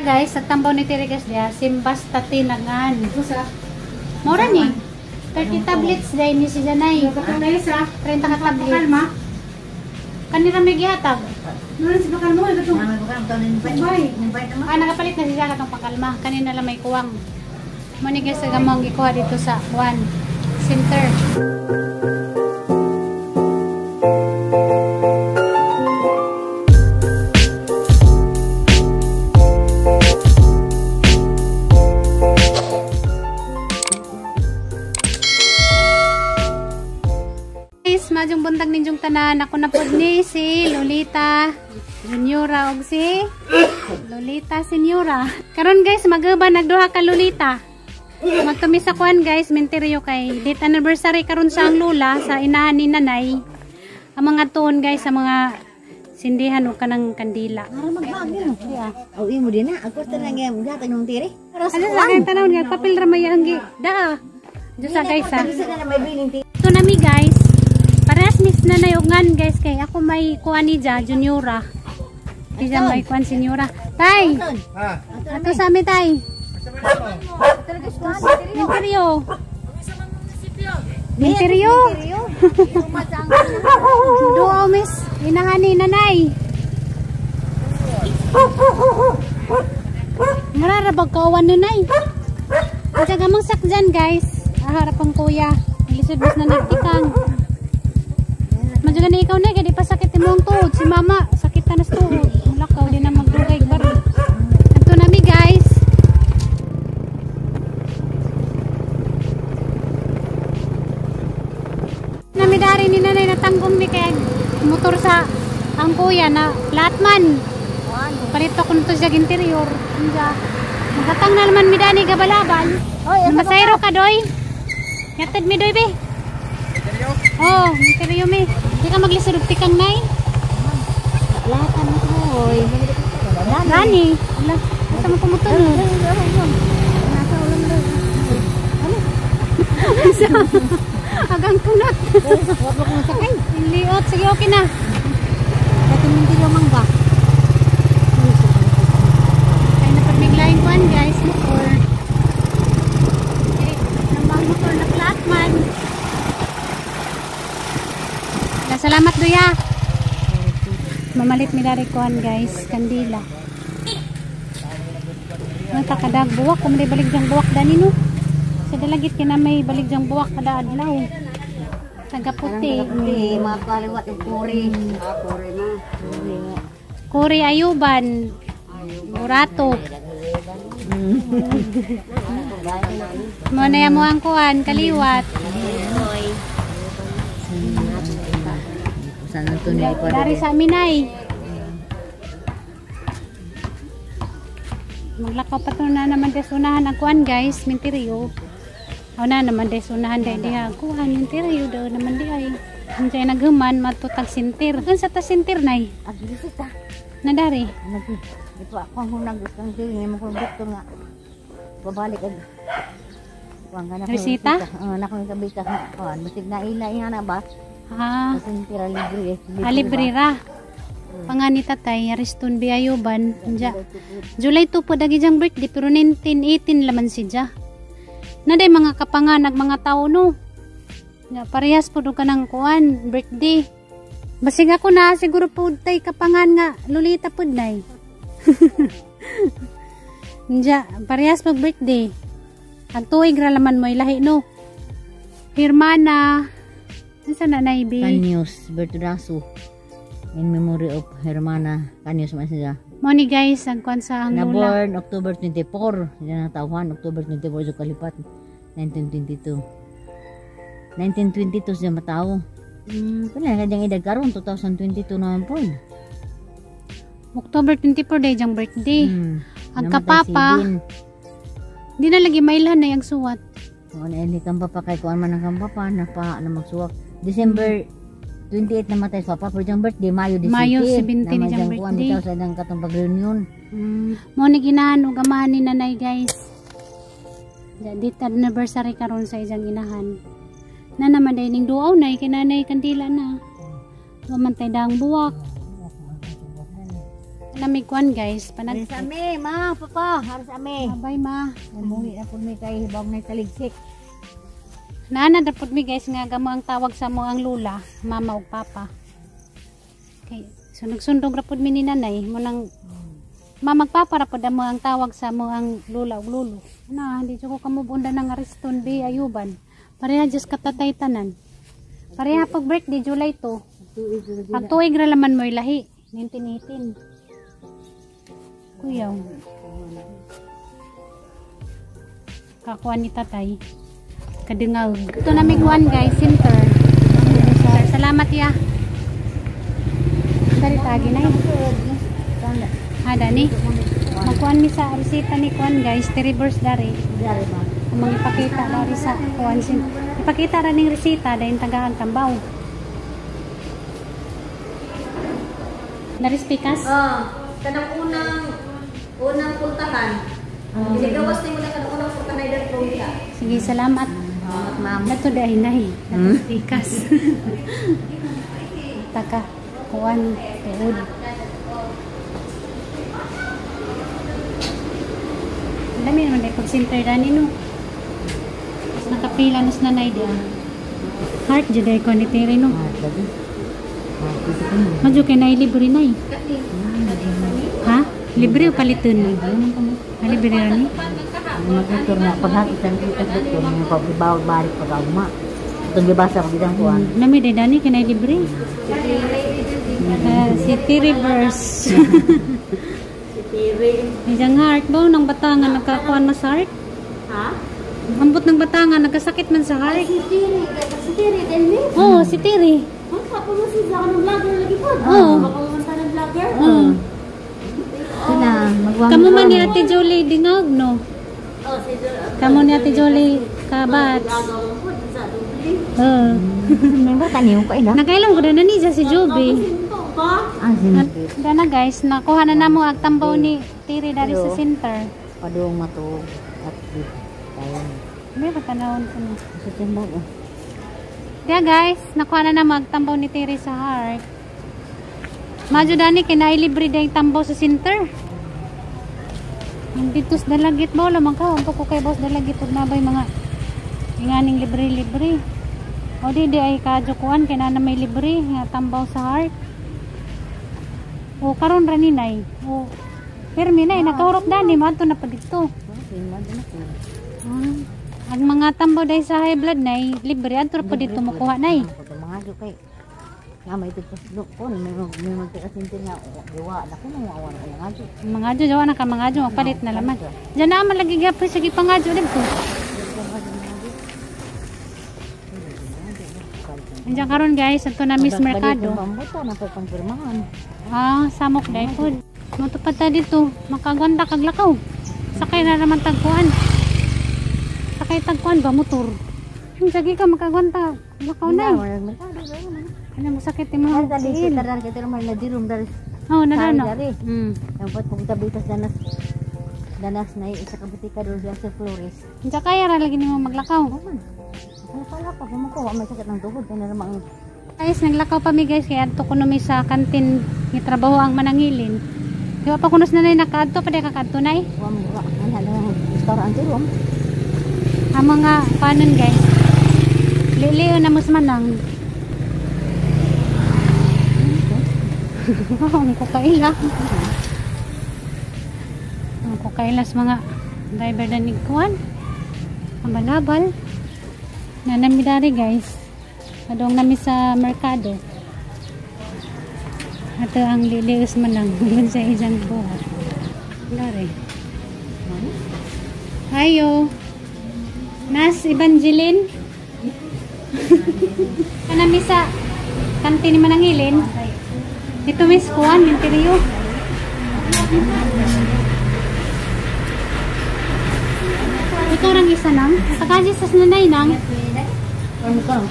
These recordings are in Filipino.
Guys, sa tambaw ni Tirigas dia, simbas tatinagan. Mura ni. 30 tablets day ni si Janay. 30 ka tablets. Kanina may gihatag. Nulan si bakal mo, ito. Nakapalit na siya katong pakalma. Kanina lang may kuwang. Muni guys, gamang gikuha dito sa Juan Center. Majong buntag ninjong tanan, ako na po ni si Lolita Juniora og si Lolita Senyora. Karon guys, magaba nagduha ka Lolita. Magtumi sa kuan guys, menteryo kay date anniversary karon sa ang lula sa inahan ni nanay. Ang mga tuon guys sa mga sindihan o kanang kandila. Para magbagyo. Awi mo din na, ako tanang yung gatag ng tiri. Ano sa kayong tanaw niya, papel ramay ang daa. Diyos sa guys ha. Ito nami guys. Parehas mis na nayungan guys kay ako may kuan ni Ja Juniora. Diyan may kuan Senyora. Tay. Ato sa amin tay. Menteryo. Menteryo. Duaw mis inahani nanay. Mararabag kawan nanay. Ang gamang sakjan guys. Harap ang kuya. Lisod mas na nagtikang. Madyo na ikaw na, kaya di pa sakit imong tuhod. Si mama, sakit na nas tuhod. Mulakaw, di na magdugay baro. Ito nami guys. Namidari ni nanay natanggong mi kaya motor sa ang kuya na flatman. Palito ko nito siya interior. Magatang na naman midani gabalaban. Masayro ka doy. Yatid mi doy be. Oh, interior mi. Di ka maglisod og tikang nay. Latan mo hoy. Gani. Ala, asa mo pumuton mo? Nasa ulam daw. Agang kunat. Wag mo kung sakay. Liot, sige okay na. Dati hindi lamang ba? Ay na pagmiglayin kuan guys, motor. Okay, nambang motor na flatman. Salamat Duya. Mamalit mi dari kuan guys, kandila. Ang kakadag buwak, kung may baligjang buwak dani no. Sa dalagit kina may baligjang buwak kada adlaw. Taga puti. Hindi, makaliwat yung kuri. Kuri na. Kuri Ayuban. Burato. Mo na mo ang kuan, kaliwat. Dari sa amin ay maglakaw pa to na naman desunahan ang kuan guys, menteryo. O na naman desunahan dahil diha kuhan menteryo daw naman di ay anjay naghuman matutag sintir. Kung sa ta sintir nay Aglisita na dari ito ako ang hunag gustong tingin mo kung doktor nga babalik ag resita? Nakong kabita kuan musig na ila na ba. Sintir libre. Libre ra. Pangani tatay Ariston Biayuban. July 2 po dagi jang birthday pero 1918 laman si Ja. Naday mga kapanganag mga tao no. Parehas po do kanang kuan birthday. Basig ako na siguro po tay kapangan nga Lolita pud nay. Ja, parehas pag birthday. Ang tuig ra laman mo ilahi no. Hermana sana na ibi? Kanyos Bertudaso in memory of Hermana Kanyos masaya. Mo ni guys, ang kwan sa ang na lula. born October 24. Yan ang tawhan October 24 sa kalipat 1922. 1922 siya matao. Kanya kanyang edad karon 2022 naman po. October 24 day jang birthday. Ang kapapa. Di na lagi mailan na yung suwat. O na ini kang papa kay kuan man ang kang papa na pa na magsuwak. December 28 namatay sa papa, pero yung birthday Mayo 17. Mayo 17 ni yung birthday. Bitaw sa idang katong pag-reunion. Mo ni ginahan ug amahan ni nanay guys. Date anniversary karon sa isang inahan. Na naman day ning duaw nay kinanay kandila na. Mamantay dang buwak. namiguan guys. Haris Panagkit. ame, ma, papa, haris ame. Abay ma. Namuhi na po mi kay hibang na taligsik. Naana na po mi guys nga gamo ang tawag sa mo ang lula, mama ug papa. Okay. So nagsundog ra pud mi ni nanay mo nang mamagpapa ra pud mo ang tawag sa mo ang lula ug lulo. Na hindi jud ko kamubunda ng Ariston B Ayuban. Pareha just katatay tanan. Pareha pag birthday July 2. Pag tuig ra laman mo lahi. 1918. Kuyaw. Kakuan ni tatay. Kadungag. Ito na miguan guys, center. Salamat ya. Dari tagi na eh. Ada ni. Magkuan mi sa resita ni kuan guys, reverse dari. Amang ipakita dari sa kuan sin. Ipakita ra ning resita dayon tagahag tambaw. Dari spikas? Kanang unang puntahan. Gawas ni mo na kanang unang puntahan na probinsya. Sige, salamat. Ma'am. Nato dahil na eh. Nato spikas. Taka, kuan, tuod. Ang dami naman dahil pag-center dani no. Mas nakapila nas nanay diya. Heart dyan dahil ko ni Terry no. Madyo kay na libre na eh. Ha? Libre o palitin? Ha, libre na ni? Mag-doktor na paghakitan kita doktor ng pabibawal balik pag-auma. Itong gibasa pag itang kuhan. Nami day dani kay na libre. City Reverse. Isang heart ba? Nang batangan nagkakuan mas heart? Ha? Ambot ng batangan nagkasakit man sa heart. Si Tiri din ni. Oo, si Terry. Ang kapo mo si Zaka ng vlogger lagi po. Oo. Makamunta ng vlogger. Oo. Sina, magwang. Kamu man ni Ate Jolie dingag no? Oh, si Kamu ni Ate Jolie kabat. gagawin po sa dubli. Oo. May ba taniyo ko ina? Nakailang ko na ni si Joby. Sinto ba? Ang sinipit. Dana guys, nakuha na namo ang tambaw ni Terry dari sa center. Padung matug at di tayo. May patanawon ko na. Sa timbog. Kaya guys, nakuha na namo ang tambaw ni Terry sa heart. Madyo dani kinailibre dahil tambaw sa center. Ang ditos dalagit ba? Lamang ka. Ang ko kay boss dalagit. Huwag nabay mga inganing libre-libre. O di ay kajukuan. Kaya na may libre. Nga tambaw sa heart. O karon raninay. O permi na. Nagkahurop dani. Mato na pa dito. Ang mga tambaw dahil sa high blood na libre. Ato pa dito makuha na eh. Mga jo kay may ito ko may magtikasintin nga diwa na ko nang awan ko nga jo. Mga adyo, jawa na ka mga adyo. Magpalit na laman. Diyan na malagi gapri. Sige pa nga adyo. Dito. Diyan karon guys. Ito na Miss Mercado. Pambuto na to pangpirmahan. Samok dahil po. Matupad ta dito. Makagwanda kaglakaw. Sakay na naman tagkuan. Sakay tagkuan ba motor? Sige ka makagwanta. Lakaw na. Ano mo sakit mo? Ay dali si tarar kita naman na dirum dari. Oh, nadano. Yang pat pung tabitas danas na isa ka butika do sa Flores. Diyan kaya ra lagi nimo maglakaw. Ano pala pa mo ko may sakit ng tuhod kaya naman. Guys, naglakaw pa mi guys kaya adto kuno mi sa kantin ni trabaho ang manangilin. Di ba pa kunos na nakaadto pa di kakadto nay? Wa mo ana restaurant dirum. Ang mga panon guys. Liliw na mas manang. Ang kukaila. Ang kukaila sa mga driver na nigkuhan. Ang balabal. Nanami dari guys. Madong nami sa merkado. Ito ang lilius manang. Doon sa isang buhat. Dari. Ayo. Nas Evangeline. Nanami sa kantin ni Manangilin. Ito Miss Kuan, interior. Ito orang isa nang. Pagkaji sa nanay nang.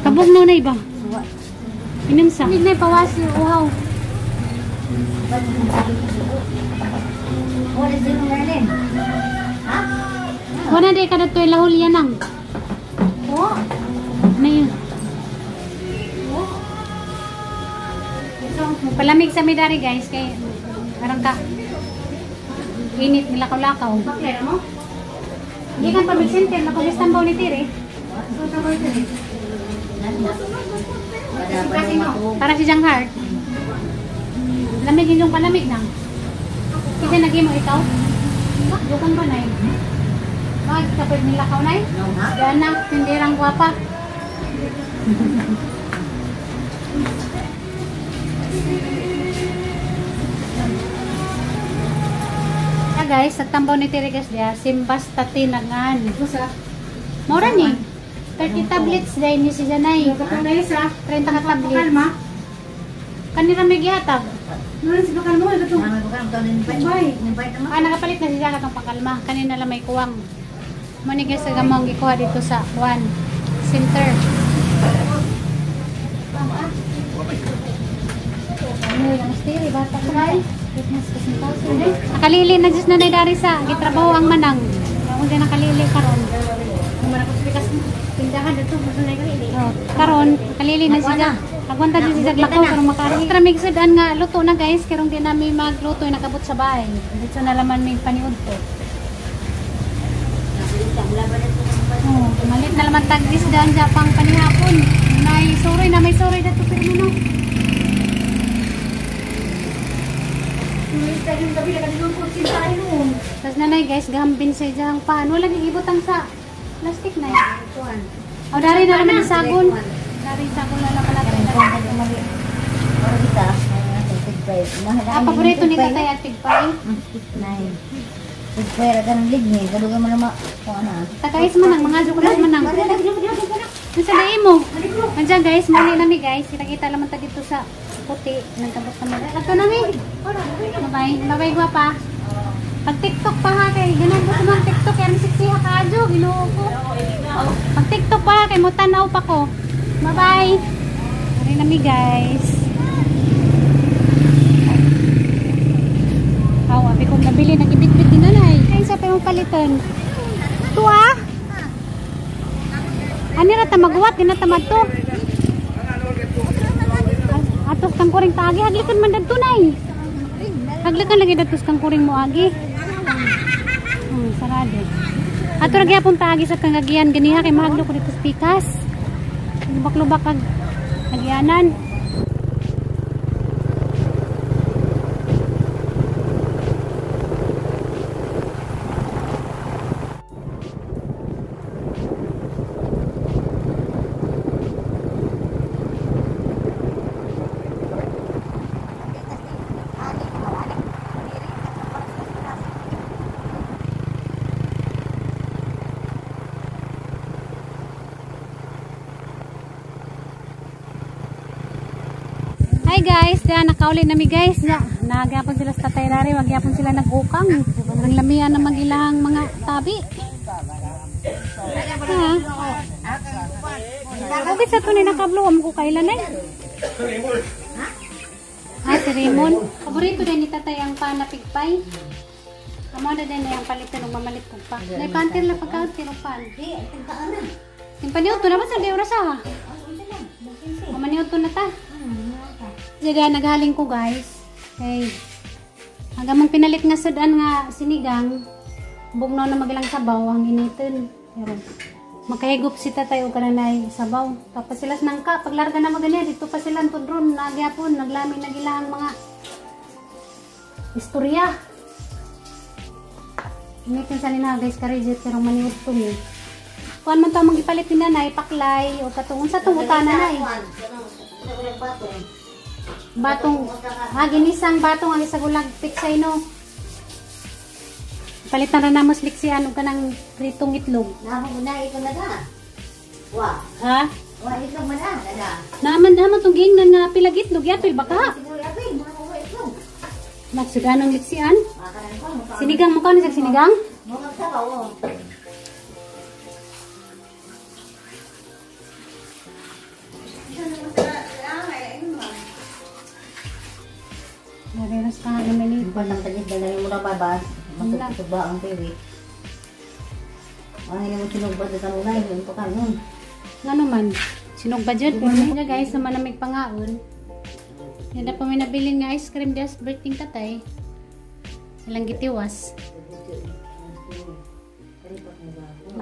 Kabog na na iba. Inom sa. Hindi na ipawas yung uhaw. What is it Merlin? Ha? Wala na kada to lahul yan nang. Oh. Na yun. Palamig sa midari guys kay parang ka Init nila lakaw-lakaw. Bakit mo? Hindi kan public center na kung istambaw ni Tiri. Para si Jang Heart. Lamig yung palamig nang. Kasi naging mo ikaw? Bukan ba na yun? Bakit kapag nilakaw na yun? Yan na, tindirang guwapa. Guys, nagtambaw ni Tirigas dia, simbastatinagan. Mura ni. 30 tablets dahil ni si Janay. 30 ka tablets. Kanina may gihatag. Nulan si bakal mo, ito. Nakapalit na siya katong pangkalma. Kanina lang may kuwang. Mani guys, nagamang gikuha dito sa Juan Center. Ano yung stiri, bata ko ba? Nakalili na Diyos na naidari sa gitrabaho ang manang. Kung di nakalili karon. Karon, nakalili na siya. Agwanta din siya lakaw karong makari. Tramig sudan nga luto na guys, karong di namin magluto nakabot sa bahay. Dito na laman may paniud ko. Malit na laman tagdis daan dyan pang panihapon. May sorry dato pero no. Tapos nanay guys, gahambin sa ijahang pan. Wala nang ibutang sa plastic na yun. O, dari na naman sagon. Dari sagon na naman natin. Paborito ni tatay at tigpay? Tigpay, raga ng ligni. Galugan mo naman kung ano. Takais mo nang, mga jokolas mo nang. Nasa dahi mo. Nandiyan guys, muli na mi guys. Kita naman ta dito sa puti. Nagkabot na mga. Ato na mi. Bye-bye guwapa. Pag TikTok pa ha kay, ganun ba sa TikTok yan siksiha ka adyo, ginoo ko. Pag TikTok pa ha kay, mutanaw pa ko. Bye-bye. Hari na mi guys. Abi kong nabili, nag-ibit-bit din nanay. Kain sa payong palitan. Ito ah. Ano na tamaguwat, ginatamad to. Atos kang kuring taagi, haglikan man dad tunay. Haglikan lagi datos kang kuring mo agi. Sarado. Ato lagi apong taagi sa kangagian ganiha kay mahaglo ko dito sa pikas. Lubak-lubak kag hagianan. Hi guys, diyan nakauli nami guys. Nagyapon sila sa tatay rari, magyapon sila nag-ukang. Ang lamian na magilahang mga tabi. Okay sa tunay nakablo, amo ko kailan eh. Si Raymond. Paborito din ni tatay ang panapigpay. Amo na din ang palitan ng mamalit ko pa. Nay pantir la pagkaon tinupan. Timpaniyo to na ba sa di oras ha? Mamaniyo to na ta. Jadi naghaling ko guys. Hey. Hanggang mong pinalit nga sudan nga sinigang, bugnaw na magilang sabaw ang initin. Pero makahigop si tatay o kananay sabaw. Tapos sila nangka paglarga na maganya dito pa sila tudron nagyapon naglamin nagilang mga istorya. Initin sa nina guys karejit pero maniud to ni. Kuan man ta magipalit ni nanay paklay o katungon sa tungutana nay. Batong, ginisang batong ang isagulag piksay no. Palitan na namos liksian og kanang pritong itlog. Namo na ito na da. Wa. Ha? Wa ito man da. Naman tong gingnan nga pilag itlog yapil baka. Nagsuganong liksian? Sinigang mo ka ni sinigang? Mo sa bawo. Nareras pa nga naman ito. Batang tagis dalay mo na babas. Masuk ba ang peri. Ay mo sinugba sa tanunay, yun pa kanon. Nga naman, sinog budget po niya guys sa manamig pangaon. Yan na pa may nabilin nga ice cream just birthday tatay. Ilang gitiwas.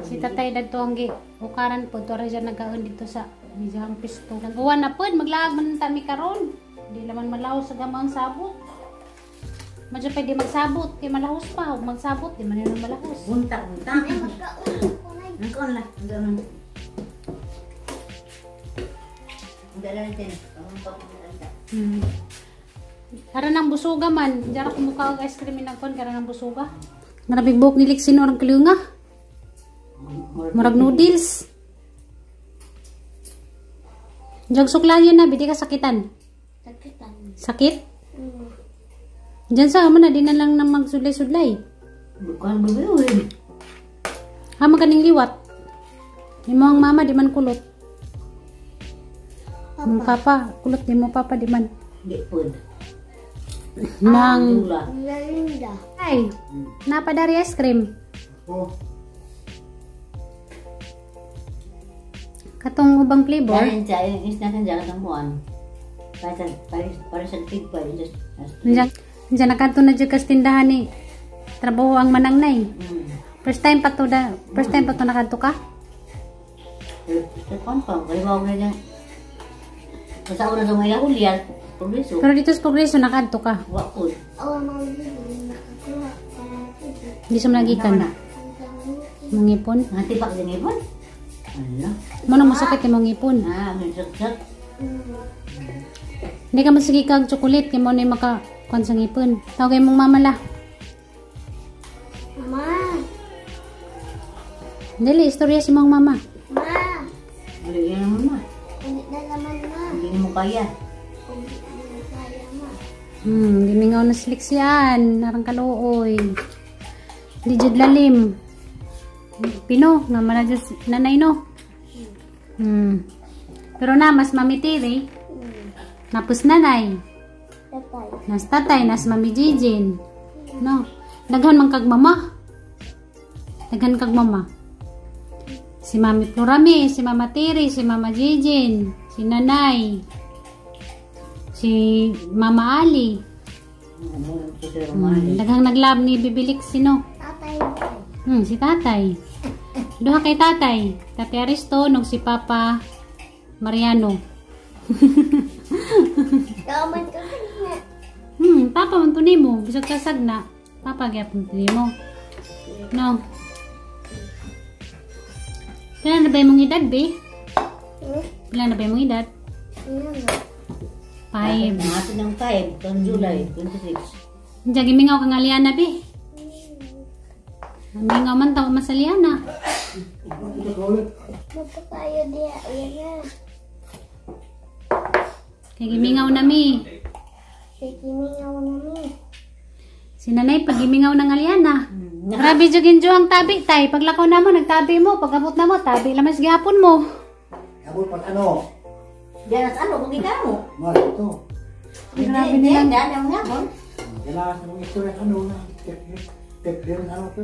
Si tatay dagto ang ukaran po to ra siya nagaon dito sa bijang pisto. Nagawa na pod maglaag man ta mi karon. Di naman malaw sa gamang sabot. Madyo pwede magsabot kay malahos pa ug magsabot di man yun malahos. Buntak. Nagkaon lang. Ang dalan din. Karan ang busuga man. Diyan ako mukha og ice cream inagkon karan ang busuga. Marabig buhok ni Lixin orang kalunga. Murag noodles. Diyan suklayan na bidi ka sakitan. Sakit? Diyan sa amo na di na lang nang magsudlay-sudlay. Bukan bebewe. Hama kaning liwat. Imo ang mama di man kulot. Ang papa kulot di mo papa di man. Di pun. Nang Dula. ay napadari ice cream. Oh, Katong ubang flavor. Dahil sa isna kan jalan tampuan. Para sa tigpa just. Diyan nakanto na dyan kas tindahan ni trabaho ang manangnay. First time pa to nakanto ka? Confirm kay bawo na dyan. Sa una sa mga ulian, progreso. Pero dito sa progreso nakanto ka. Wa pud. Hindi sa malagikan. Mangipon. Natipak din ibon. Ano? Mano masakit yung mangipon. May saksak. Hindi ka masagi kag chocolate kay mo na makakuan sa ngipon. Tawagay mong mama la. Mama. Dili istorya si mong mama. Ma. Hindi yan naman ma. Hindi na naman ma. Hindi mo kaya. Hindi na kaya ma. Gimingaw na sliks yan. Narang kaluoy. Di jud lalim. Pino, nga man na si nanay no. Pero na, mas mamitiri. Napus nanay. Tatay. Nas tatay, nas mami Jijin. No. Daghan man kag mama. Daghan kag mama. Si Mami Florami, si Mama Tiri, si Mama Jijin, si Nanay, si Mama Ali. Daghang naglab ni Bibilik sino? Tatay. Si tatay. Duha kay tatay. Tatay Aristo, nog si Papa Mariano. Kaman ka na. Papa man to nimo, bisag kasag na. Papa gyapon to nimo. No. Kailan na ba yung edad, be? Kailan na ba yung edad? 5. Natin ng 5, taong July 26. Diyan, gimingaw kang Aliana, be. Gimingaw man tao mas Aliana. Magpakayo diya. Ayan na. Kaya gimingaw na, mi. Kikimingaw na mi. Si nanay, pag gimingaw ng Aliana. Grabe jugin jo ang tabi, tay. Paglakaw na mo, nagtabi mo. Pag-abot na mo, tabi lamas gihapon mo. abot pa ano? Diyan at ano, kung ikaw mo. Mas ito. Grabe nilang. Diyan ang nga mo. Kailangan sa mga istorya ano na. Ano to?